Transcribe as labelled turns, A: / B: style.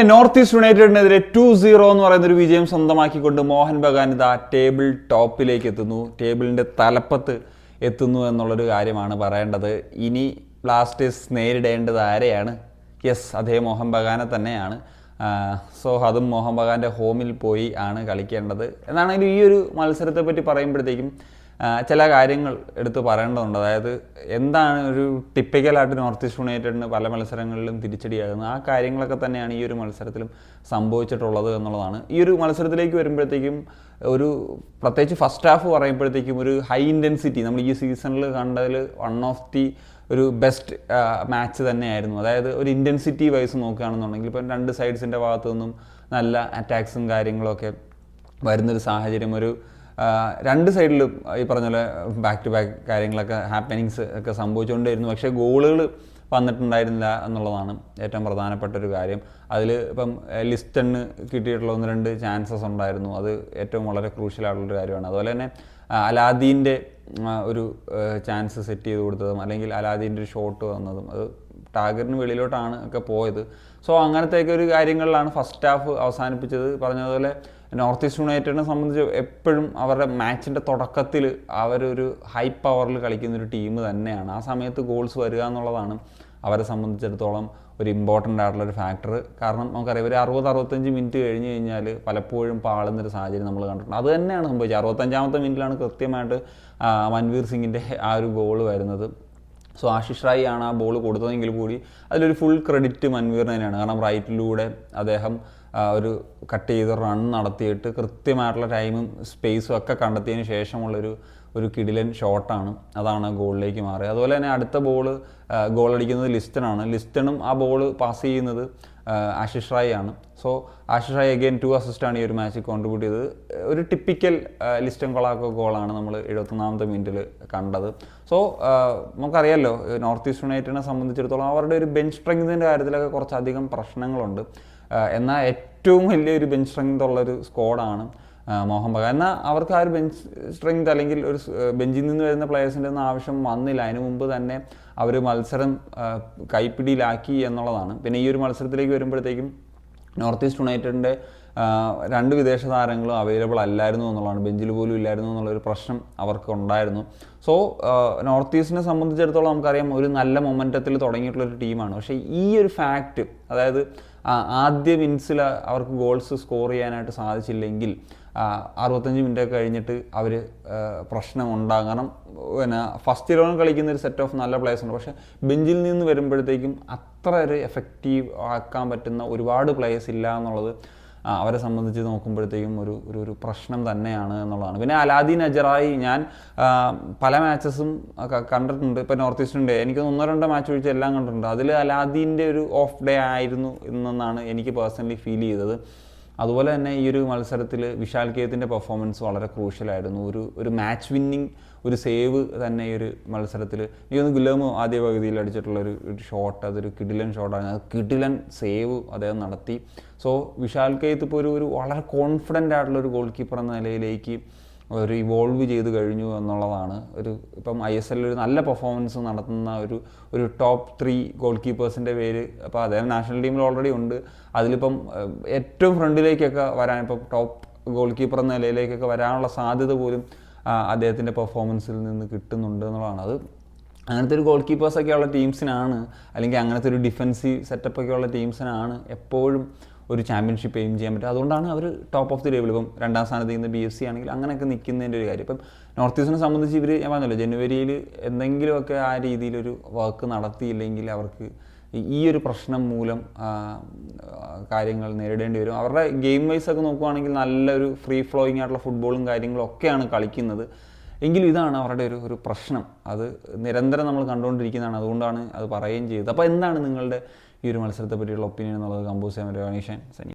A: North east യുണൈറ്റഡിനെതിരെ 2-0 എന്ന് പറയുന്ന ഒരു വിജയം സ്വന്തമാക്കിക്കൊണ്ട് മോഹൻ ബഗാൻ ഇതാ ടേബിൾ ടോപ്പിലേക്ക് എത്തുന്നു, ടേബിളിൻ്റെ തലപ്പത്ത് എത്തുന്നു എന്നുള്ളൊരു കാര്യമാണ് പറയേണ്ടത്. ഇനി ബ്ലാസ്റ്റേഴ്സ് നേരിടേണ്ടത് ആരെയാണ്? യെസ്, അതേ മോഹൻ ബഗാനെ തന്നെയാണ്. സോ അതും മോഹൻ ബഗാൻ്റെ ഹോമിൽ പോയി ആണ് കളിക്കേണ്ടത്. എന്നാണെങ്കിലും ഈ ഒരു മത്സരത്തെ പറ്റി പറയുമ്പോഴത്തേക്കും ചില കാര്യങ്ങൾ എടുത്ത് പറയേണ്ടതുണ്ട്. അതായത് എന്താണ് ഒരു ടിപ്പിക്കലായിട്ട് നോർത്ത് ഈസ്റ്റ് യുണൈറ്റഡിന് പല മത്സരങ്ങളിലും തിരിച്ചടിയാകുന്നത്, ആ കാര്യങ്ങളൊക്കെ തന്നെയാണ് ഈ ഒരു മത്സരത്തിലും സംഭവിച്ചിട്ടുള്ളത് എന്നുള്ളതാണ്. ഈ ഒരു മത്സരത്തിലേക്ക് വരുമ്പോഴത്തേക്കും ഒരു പ്രത്യേകിച്ച് ഫസ്റ്റ് ഹാഫ് പറയുമ്പോഴത്തേക്കും ഒരു ഹൈ ഇൻറ്റൻസിറ്റി നമ്മൾ ഈ സീസണിൽ കണ്ടതിൽ വൺ ഓഫ് ദി ഒരു ബെസ്റ്റ് മാച്ച് തന്നെയായിരുന്നു. അതായത് ഒരു ഇൻറ്റൻസിറ്റി വൈസ് നോക്കുകയാണെന്നുണ്ടെങ്കിൽ ഇപ്പം രണ്ട് സൈഡ്സിൻ്റെ ഭാഗത്തു നിന്നും നല്ല അറ്റാക്സും കാര്യങ്ങളൊക്കെ വരുന്നൊരു സാഹചര്യം, ഒരു രണ്ട് സൈഡിലും ഈ പറഞ്ഞ പോലെ ബാക്ക് ടു ബാക്ക് കാര്യങ്ങളൊക്കെ ഹാപ്പനിങ്സ് ഒക്കെ സംഭവിച്ചുകൊണ്ടേയിരുന്നു. പക്ഷേ ഗോളുകൾ വന്നിട്ടുണ്ടായിരുന്നില്ല എന്നുള്ളതാണ് ഏറ്റവും പ്രധാനപ്പെട്ട ഒരു കാര്യം. അതിൽ ഇപ്പം ലിസ്റ്റണിന് കിട്ടിയിട്ടുള്ള 1-2 ചാൻസസ് ഉണ്ടായിരുന്നു, അത് ഏറ്റവും വളരെ ക്രൂഷ്യലായിട്ടുള്ളൊരു കാര്യമാണ്. അതുപോലെ തന്നെ അലാദീൻ്റെ ഒരു ചാൻസ് സെറ്റ് ചെയ്ത് കൊടുത്തതും അല്ലെങ്കിൽ അലാദീൻ്റെ ഒരു ഷോട്ട് വന്നതും അത് ടാർഗറ്റിന് വെളിയിലോട്ടാണ് ഒക്കെ പോയത്. സോ അങ്ങനത്തെയൊക്കെ ഒരു കാര്യങ്ങളിലാണ് ഫസ്റ്റ് ഹാഫ് അവസാനിപ്പിച്ചത്. പറഞ്ഞതുപോലെ നോർത്ത് ഈസ്റ്റ് യുണൈറ്റഡിനെ സംബന്ധിച്ച് എപ്പോഴും അവരുടെ മാച്ചിൻ്റെ തുടക്കത്തിൽ അവരൊരു ഹൈ പവറിൽ കളിക്കുന്നൊരു ടീം തന്നെയാണ്. ആ സമയത്ത് ഗോൾസ് വരിക എന്നുള്ളതാണ് അവരെ സംബന്ധിച്ചിടത്തോളം ഒരു ഇമ്പോർട്ടൻ്റ് ആയിട്ടുള്ളൊരു ഫാക്ടർ. കാരണം നമുക്കറിയാം ഒരു 60-65 മിനിറ്റ് കഴിഞ്ഞ് കഴിഞ്ഞാൽ പലപ്പോഴും പാളുന്നൊരു സാഹചര്യം നമ്മൾ കണ്ടിട്ടുണ്ട്. അത് തന്നെയാണ് സംഭവിച്ചത്. 65ാമത്തെ മിനിറ്റിലാണ് കൃത്യമായിട്ട് മൻവീർ സിംഗിൻ്റെ ആ ഒരു ഗോൾ വരുന്നത്. സോ ആശിഷ് റായി ആണ് ആ ബോൾ കൊടുത്തതെങ്കിൽ കൂടി അതിലൊരു ഫുൾ ക്രെഡിറ്റ് മൻവീറിന് തന്നെയാണ്. കാരണം റൈറ്റിലൂടെ അദ്ദേഹം ഒരു കട്ട് ചെയ്ത് റൺ നടത്തിയിട്ട് കൃത്യമായിട്ടുള്ള ടൈമും സ്പേസും ഒക്കെ കണ്ടെത്തിയതിന് ശേഷമുള്ളൊരു കിടിലൻ ഷോട്ടാണ്, അതാണ് ഗോളിലേക്ക് മാറിയത്. അതുപോലെ തന്നെ അടുത്ത ഗോളടിക്കുന്നത് ലിസ്റ്റണാണ്. ലിസ്റ്റണും ആ ബോൾ പാസ് ചെയ്യുന്നത് ആശിഷ് റായി ആണ്. സോ ആശിഷ് റായി അഗെയിൻ 2 അസിസ്റ്റാണ് ഈ ഒരു മാച്ചിൽ കോൺട്രിബ്യൂട്ട് ചെയ്തത്. ഒരു ടിപ്പിക്കൽ ലിസ്റ്റൺ കൊളാക്കോ ഗോളാണ് നമ്മൾ 71ാമത്തെ മിനിറ്റിൽ കണ്ടത്. സോ നമുക്കറിയാമല്ലോ നോർത്ത് ഈസ്റ്റ് യുണൈറ്റഡിനെ സംബന്ധിച്ചിടത്തോളം അവരുടെ ഒരു ബെഞ്ച് സ്ട്രെങ്തിൻ്റെ കാര്യത്തിലൊക്കെ കുറച്ചധികം പ്രശ്നങ്ങളുണ്ട്. എന്നാൽ ഏറ്റവും വലിയൊരു ബെഞ്ച് സ്ട്രെങ്ത് ഉള്ളൊരു സ്ക്വാഡാണ് മോഹൻ ബഗാൻ. എന്നാൽ അവർക്ക് ആ ഒരു ബെഞ്ച് സ്ട്രെങ്ത് അല്ലെങ്കിൽ ഒരു ബെഞ്ചിൽ നിന്ന് വരുന്ന പ്ലെയേഴ്സിൻ്റെ ഒന്നും ആവശ്യം വന്നില്ല. അതിനു മുമ്പ് തന്നെ അവർ മത്സരം കൈപ്പിടിയിലാക്കി എന്നുള്ളതാണ്. പിന്നെ ഈ ഒരു മത്സരത്തിലേക്ക് വരുമ്പോഴത്തേക്കും നോർത്ത് ഈസ്റ്റ് യുണൈറ്റഡിൻ്റെ 2 വിദേശ താരങ്ങളും അവൈലബിൾ അല്ലായിരുന്നു എന്നുള്ളതാണ്, ബെഞ്ചിൽ പോലും ഇല്ലായിരുന്നു എന്നുള്ളൊരു പ്രശ്നം അവർക്ക് ഉണ്ടായിരുന്നു. സോ നോർത്ത് ഈസ്റ്റിനെ സംബന്ധിച്ചിടത്തോളം നമുക്കറിയാം ഒരു നല്ല മൊമെൻറ്റത്തിൽ തുടങ്ങിയിട്ടുള്ളൊരു ടീമാണ്. പക്ഷേ ഈ ഒരു ഫാക്റ്റ്, അതായത് ആദ്യ ഇന്നിങ്സിൽ അവർക്ക് ഗോൾസ് സ്കോർ ചെയ്യാനായിട്ട് സാധിച്ചില്ലെങ്കിൽ 65 മിനിറ്റൊക്കെ കഴിഞ്ഞിട്ട് അവർ പ്രശ്നം ഉണ്ടാകും. കാരണം പിന്നെ ഫസ്റ്റ് 11 കളിക്കുന്ന ഒരു സെറ്റ് ഓഫ് നല്ല പ്ലേയേഴ്സ് ഉണ്ട്, പക്ഷേ ബെഞ്ചിൽ നിന്ന് വരുമ്പോഴത്തേക്കും അത്ര ഒരു എഫക്റ്റീവ് ആക്കാൻ പറ്റുന്ന ഒരുപാട് പ്ലേയേഴ്സ് ഇല്ല എന്നുള്ളത് അവരെ സംബന്ധിച്ച് നോക്കുമ്പോഴത്തേക്കും ഒരു പ്രശ്നം തന്നെയാണ് എന്നുള്ളതാണ്. പിന്നെ അലാദീൻ അജറായി ഞാൻ പല മാച്ചസും കണ്ടിട്ടുണ്ട്. ഇപ്പോൾ നോർത്ത് ഈസ്റ്റിൻ്റെ എനിക്ക് 1-2 മാച്ച് ഒഴിച്ച് എല്ലാം കണ്ടിട്ടുണ്ട്. അതിൽ അലാദീൻ്റെ ഒരു ഓഫ് ഡേ ആയിരുന്നു എന്നാണ് എനിക്ക് പേഴ്സണലി ഫീൽ ചെയ്തത്. അതുപോലെ തന്നെ ഈ ഒരു മത്സരത്തിൽ വിശാൽ കേത്തിൻ്റെ പെർഫോമൻസ് വളരെ ക്രൂഷ്യലായിരുന്നു. ഒരു മാച്ച് വിന്നിങ് ഒരു സേവ് തന്നെ ഈ ഒരു മത്സരത്തിൽ എനിക്കൊന്ന് ഗുലാമോ ആദ്യ പകുതിയിൽ അടിച്ചിട്ടുള്ളൊരു ഷോട്ട്, അതൊരു കിടിലൻ ഷോട്ടാണ്, അത് കിടിലൻ സേവ് അദ്ദേഹം നടത്തി. സോ വിശാൽ കേത്ത് ഇപ്പോൾ ഒരു വളരെ കോൺഫിഡൻ്റ് ആയിട്ടുള്ളൊരു ഗോൾ കീപ്പർ എന്ന നിലയിലേക്ക് ഒരു ഇവോൾവ് ചെയ്ത് കഴിഞ്ഞു എന്നുള്ളതാണ്. ഇപ്പം ISL ഒരു നല്ല പെർഫോമൻസ് നടത്തുന്ന ഒരു ടോപ്പ് 3 ഗോൾ കീപ്പേഴ്സിൻ്റെ പേര് അപ്പോൾ അദ്ദേഹം നാഷണൽ ടീമിൽ ഓൾറെഡി ഉണ്ട്. അതിലിപ്പം ഏറ്റവും ഫ്രണ്ടിലേക്കൊക്കെ വരാൻ, ഇപ്പം ടോപ്പ് ഗോൾ കീപ്പർ എന്ന നിലയിലേക്കൊക്കെ വരാനുള്ള സാധ്യത പോലും അദ്ദേഹത്തിൻ്റെ പെർഫോമൻസിൽ നിന്ന് കിട്ടുന്നുണ്ട് എന്നുള്ളതാണ്. അത് അങ്ങനത്തെ ഒരു ഗോൾ കീപ്പേഴ്സൊക്കെ ഉള്ള ടീംസിനാണ്, അല്ലെങ്കിൽ അങ്ങനത്തെ ഒരു ഡിഫൻസീവ് സെറ്റപ്പൊക്കെ ഉള്ള ടീംസിനാണ് എപ്പോഴും ഒരു ചാമ്പ്യൻഷിപ്പ് എയിം ചെയ്യാൻ പറ്റും. അതുകൊണ്ടാണ് അവർ ടോപ്പ് ഓഫ് ദി ടേബിൾ, ഇപ്പം 2ാം സ്ഥാനത്ത് നിൽക്കുന്ന BFC ആണെങ്കിൽ അങ്ങനെയൊക്കെ നിൽക്കുന്നതിൻ്റെ ഒരു കാര്യം. ഇപ്പം നോർത്ത് ഈസ്റ്റിനെ സംബന്ധിച്ച് ഇവർ ഞാൻ പറഞ്ഞല്ലോ ജനുവരിയിൽ എന്തെങ്കിലുമൊക്കെ ആ രീതിയിലൊരു വർക്ക് നടത്തിയില്ലെങ്കിൽ അവർക്ക് ഈ ഒരു പ്രശ്നം മൂലം കാര്യങ്ങൾ നേരിടേണ്ടി വരും. അവരുടെ ഗെയിം വൈസ് ഒക്കെ നോക്കുകയാണെങ്കിൽ നല്ലൊരു ഫ്രീ ഫ്ലോയിങ് ആയിട്ടുള്ള ഫുട്ബോളും കാര്യങ്ങളും ഒക്കെയാണ് കളിക്കുന്നത്. എങ്കിലും ഇതാണ് അവരുടെ ഒരു പ്രശ്നം, അത് നിരന്തരം നമ്മൾ കണ്ടുകൊണ്ടിരിക്കുന്നതാണ്. അതുകൊണ്ടാണ് അത് പറയുകയും ചെയ്തത്. അപ്പോൾ എന്താണ് നിങ്ങളുടെ ഈ ഒരു മത്സരത്തെ പറ്റിയുള്ള ഒപ്പീനിയൻ എന്നുള്ളത് കമ്പോസ് ചെയ്യാൻ പറ്റുമോ? അനീഷൻ സനി.